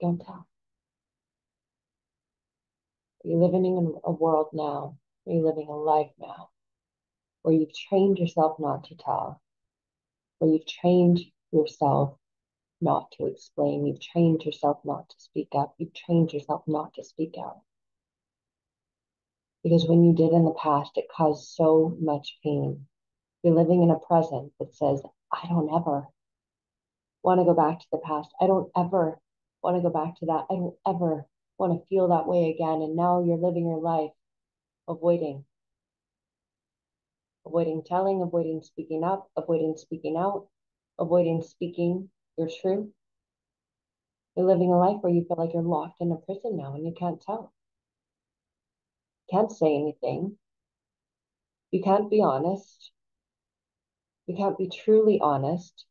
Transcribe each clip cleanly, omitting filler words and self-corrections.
Don't tell. Are you living in a world now? Are you living a life now where you've trained yourself not to tell, where you've trained yourself not to explain, you've trained yourself not to speak up, you've trained yourself not to speak out? Because when you did in the past, it caused so much pain. You're living in a present that says, I don't ever want to go back to the past. I don't ever want to go back to that. I don't ever want to feel that way again. And now you're living your life avoiding, avoiding telling, avoiding speaking up, avoiding speaking out, avoiding speaking your truth. You're living a life where you feel like you're locked in a prison now and you can't tell, can't say anything. You can't be honest. You can't be truly honest.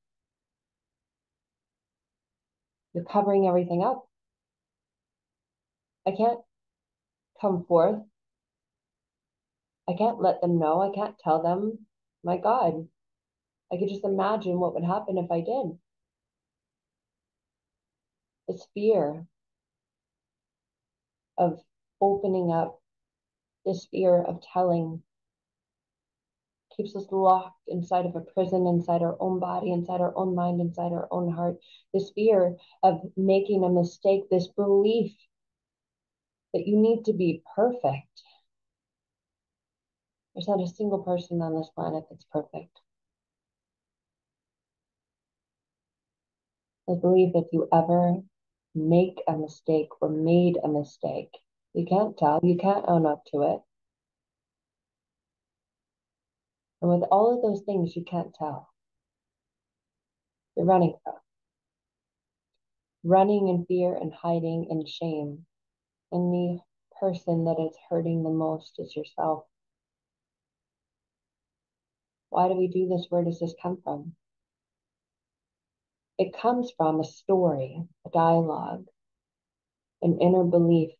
You're covering everything up. I can't come forth. I can't let them know. I can't tell them. My God, I could just imagine what would happen if I did. This fear of opening up, this fear of telling keeps us locked inside of a prison, inside our own body, inside our own mind, inside our own heart. This fear of making a mistake, this belief that you need to be perfect. There's not a single person on this planet that's perfect. I believe if you ever make a mistake or made a mistake, you can't tell, you can't own up to it. And with all of those things you can't tell, you're running from. Running in fear and hiding in shame. And the person that is hurting the most is yourself. Why do we do this? Where does this come from? It comes from a story, a dialogue, an inner belief,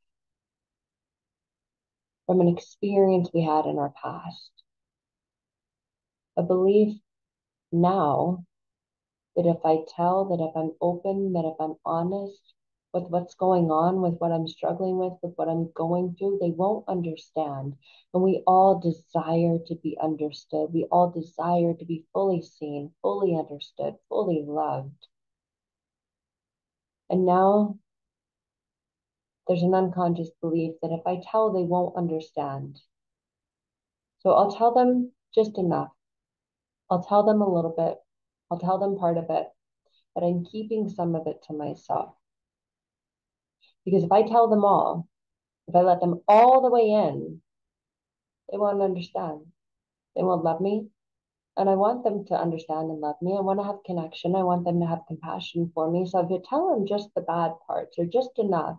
from an experience we had in our past. A belief now that if I tell, that if I'm open, that if I'm honest with what's going on, with what I'm struggling with what I'm going through, they won't understand. And we all desire to be understood. We all desire to be fully seen, fully understood, fully loved. And now there's an unconscious belief that if I tell, they won't understand. So I'll tell them just enough. I'll tell them a little bit. I'll tell them part of it, but I'm keeping some of it to myself. Because if I tell them all, if I let them all the way in, they won't understand. They won't love me. And I want them to understand and love me. I want to have connection. I want them to have compassion for me. So if you tell them just the bad parts or just enough,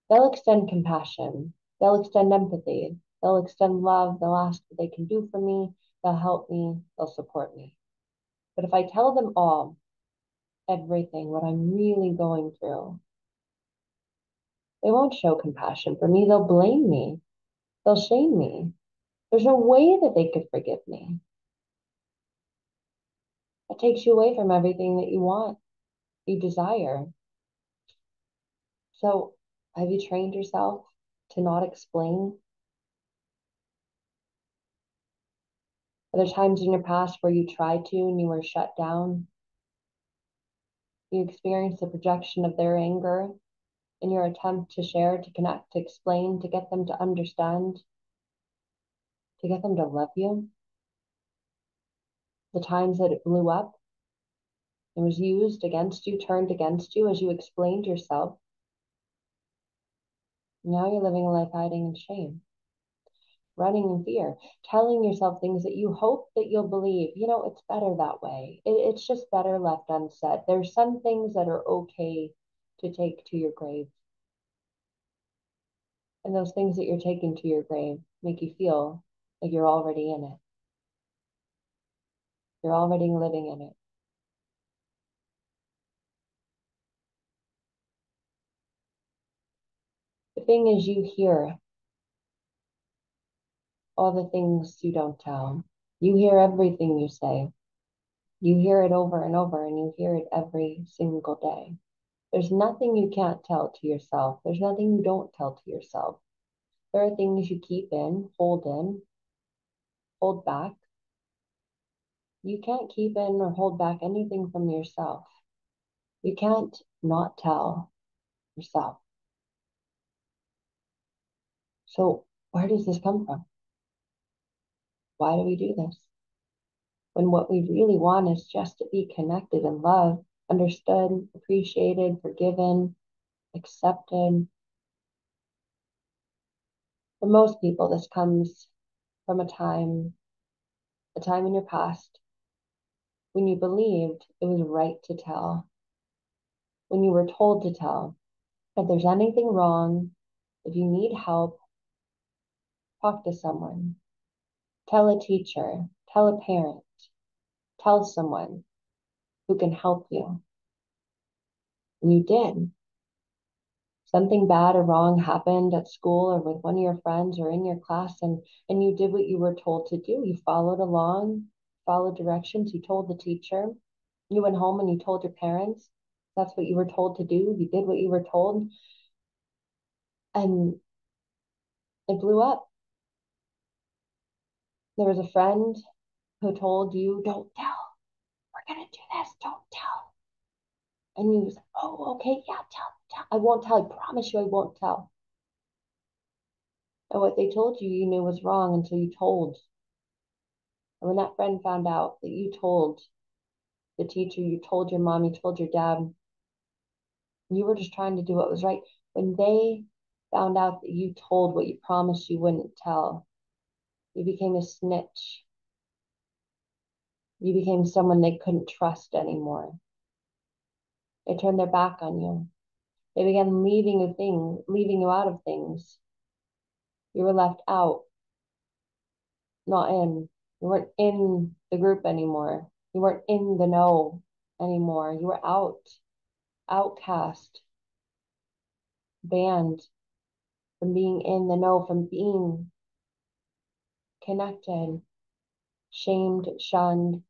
they'll extend compassion. They'll extend empathy. They'll extend love. They'll ask what they can do for me. They'll help me. They'll support me. But if I tell them all, everything, what I'm really going through, they won't show compassion for me. They'll blame me. They'll shame me. There's no way that they could forgive me. It takes you away from everything that you want, you desire. So, have you trained yourself to not explain? Are there times in your past where you tried to and you were shut down? You experienced the projection of their anger in your attempt to share, to connect, to explain, to get them to understand, to get them to love you? The times that it blew up, it was used against you, turned against you as you explained yourself. Now you're living a life hiding in shame, running in fear, telling yourself things that you hope that you'll believe. You know, it's better that way. It's just better left unsaid. There's some things that are okay to take to your grave. And those things that you're taking to your grave make you feel like you're already in it. You're already living in it. The thing is, you hear all the things you don't tell. You hear everything you say. You hear it over and over, and you hear it every single day. There's nothing you can't tell to yourself. There's nothing you don't tell to yourself. There are things you keep in, hold back. You can't keep in or hold back anything from yourself. You can't not tell yourself. So where does this come from? Why do we do this? When what we really want is just to be connected and loved, understood, appreciated, forgiven, accepted. For most people, this comes from a time in your past when you believed it was right to tell, when you were told to tell. If there's anything wrong, if you need help, talk to someone, tell a teacher, tell a parent, tell someone who can help you. And you did. Something bad or wrong happened at school or with one of your friends or in your class, and you did what you were told to do. You followed along, followed directions, you told the teacher. You went home and you told your parents. That's what you were told to do. You did what you were told, and it blew up. There was a friend who told you, don't tell. We're going to do this. Don't tell. And you was, oh, okay, yeah, tell. I won't tell. I promise you I won't tell. And what they told you, you knew was wrong until you told. And when that friend found out that you told the teacher, you told your mom, you told your dad, you were just trying to do what was right. When they found out that you told what you promised you wouldn't tell, you became a snitch. You became someone they couldn't trust anymore. They turned their back on you. They began leaving you out of things. You were left out, not in. You weren't in the group anymore. You weren't in the know anymore. You were out, outcast, banned from being in the know, from being connected, shamed, shunned.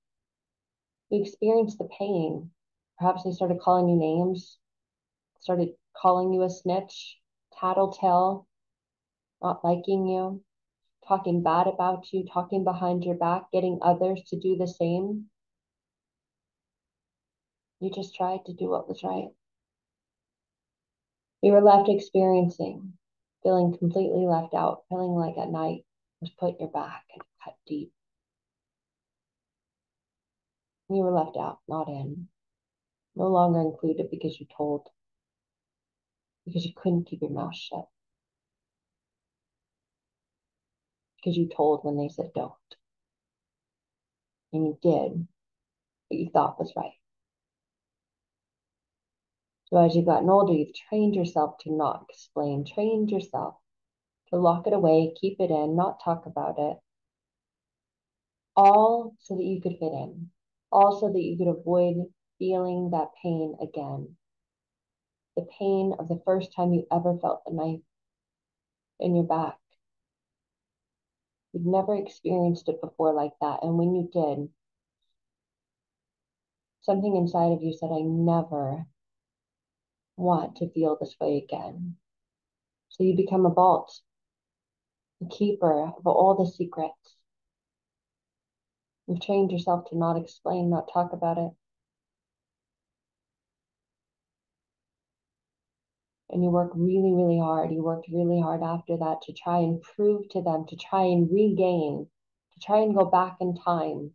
You experienced the pain. Perhaps they started calling you names, started calling you a snitch, tattletale, not liking you, talking bad about you, talking behind your back, getting others to do the same. You just tried to do what was right. You were left experiencing, feeling completely left out, feeling like a knife was put in your back and cut deep. You were left out, not in, no longer included because you told, because you couldn't keep your mouth shut, because you told when they said don't. And you did what you thought was right. So as you've gotten older, you've trained yourself to not explain, trained yourself to lock it away, keep it in, not talk about it, all so that you could fit in, all so that you could avoid feeling that pain again. The pain of the first time you ever felt the knife in your back. You've never experienced it before like that. And when you did, something inside of you said, I never want to feel this way again. So you become a vault, a keeper of all the secrets. You've trained yourself to not explain, not talk about it. And you work really, really hard. You worked really hard after that to try and prove to them, to try and regain, to try and go back in time.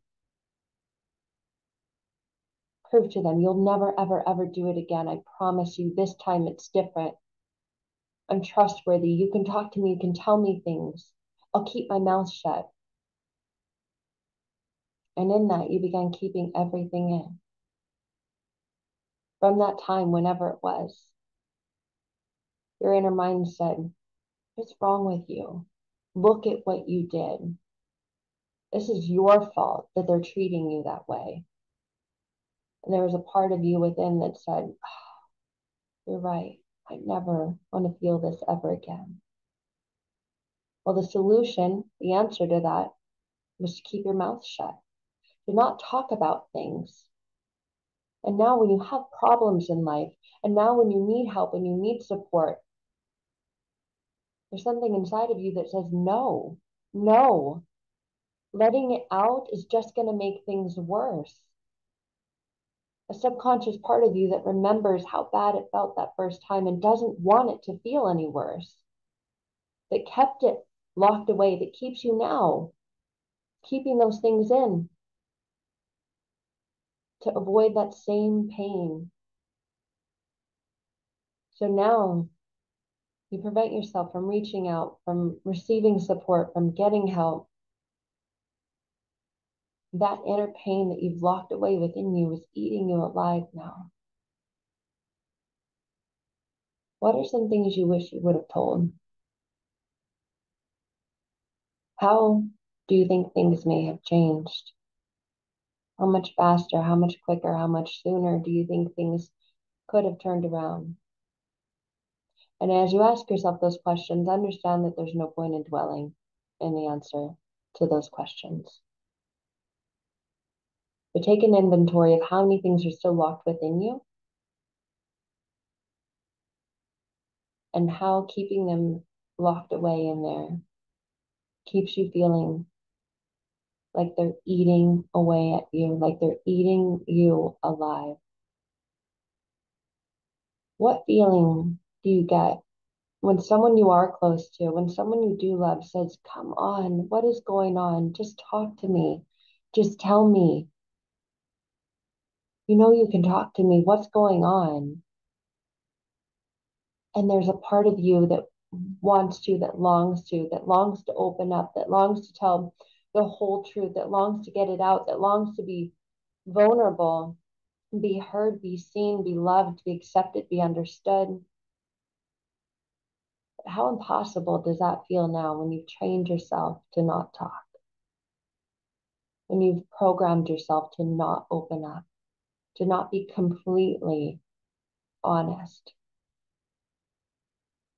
Prove to them you'll never, ever, ever do it again. I promise you, this time it's different. I'm trustworthy. You can talk to me. You can tell me things. I'll keep my mouth shut. And in that, you began keeping everything in. From that time, whenever it was, your inner mind said, what's wrong with you? Look at what you did. This is your fault that they're treating you that way. And there was a part of you within that said, oh, you're right. I never want to feel this ever again. Well, the solution, the answer to that was to keep your mouth shut, to not talk about things, And now when you have problems in life, and now when you need help and you need support, there's something inside of you that says, no, no. Letting it out is just going to make things worse. A subconscious part of you that remembers how bad it felt that first time and doesn't want it to feel any worse, that kept it locked away, that keeps you now keeping those things in to avoid that same pain. So now you prevent yourself from reaching out, from receiving support, from getting help. That inner pain that you've locked away within you is eating you alive now. What are some things you wish you would have told? How do you think things may have changed? How much faster, how much quicker, how much sooner do you think things could have turned around? And as you ask yourself those questions, understand that there's no point in dwelling in the answer to those questions. But take an inventory of how many things are still locked within you and how keeping them locked away in there keeps you feeling like they're eating away at you, like they're eating you alive. What feeling do you get when someone you are close to, when someone you do love says, come on, what is going on? Just talk to me. Just tell me. You know you can talk to me. What's going on? And there's a part of you that wants to, that longs to, that longs to open up, that longs to tell the whole truth, that longs to get it out, that longs to be vulnerable, be heard, be seen, be loved, be accepted, be understood. How impossible does that feel now when you've trained yourself to not talk? When you've programmed yourself to not open up, to not be completely honest?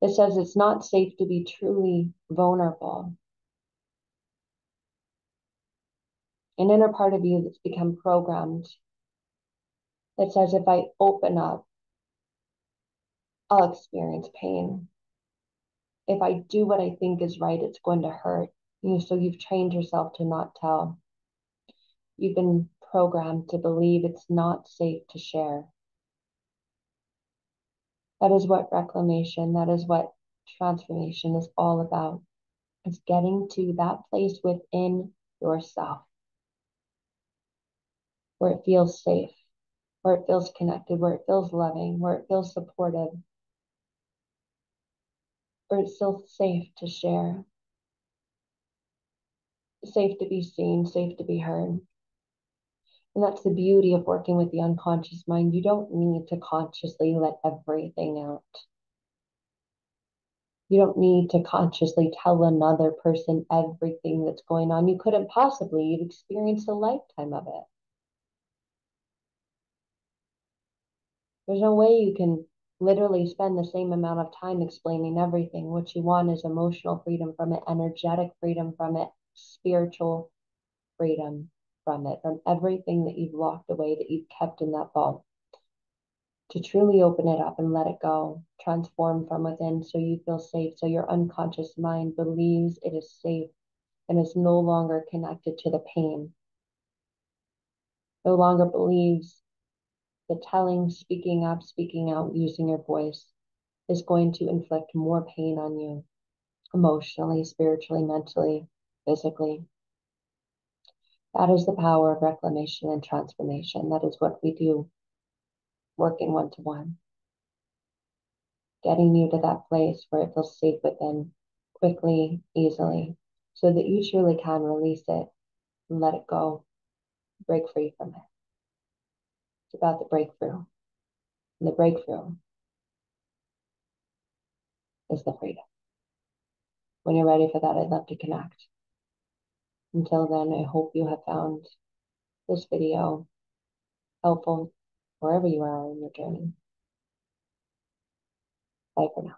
It says it's not safe to be truly vulnerable. An inner part of you that's become programmed that says if I open up, I'll experience pain. If I do what I think is right, it's going to hurt. So you've trained yourself to not tell. You've been programmed to believe it's not safe to share. That is what reclamation, that is what transformation is all about. It's getting to that place within yourself where it feels safe, where it feels connected, where it feels loving, where it feels supportive, where it's still safe to share, safe to be seen, safe to be heard. And that's the beauty of working with the unconscious mind. You don't need to consciously let everything out. You don't need to consciously tell another person everything that's going on. You couldn't possibly. You've experienced a lifetime of it. There's no way you can literally spend the same amount of time explaining everything. What you want is emotional freedom from it, energetic freedom from it, spiritual freedom from it, from everything that you've locked away, that you've kept in that vault. To truly open it up and let it go, transform from within so you feel safe, so your unconscious mind believes it is safe and is no longer connected to the pain, no longer believes that telling, speaking up, speaking out, using your voice is going to inflict more pain on you emotionally, spiritually, mentally, physically. That is the power of reclamation and transformation. That is what we do working one-to-one. Getting you to that place where it feels safe within quickly, easily, so that you truly can release it and let it go, break free from it. It's about the breakthrough. And the breakthrough is the freedom. When you're ready for that, I'd love to connect. Until then, I hope you have found this video helpful wherever you are in your journey. Bye for now.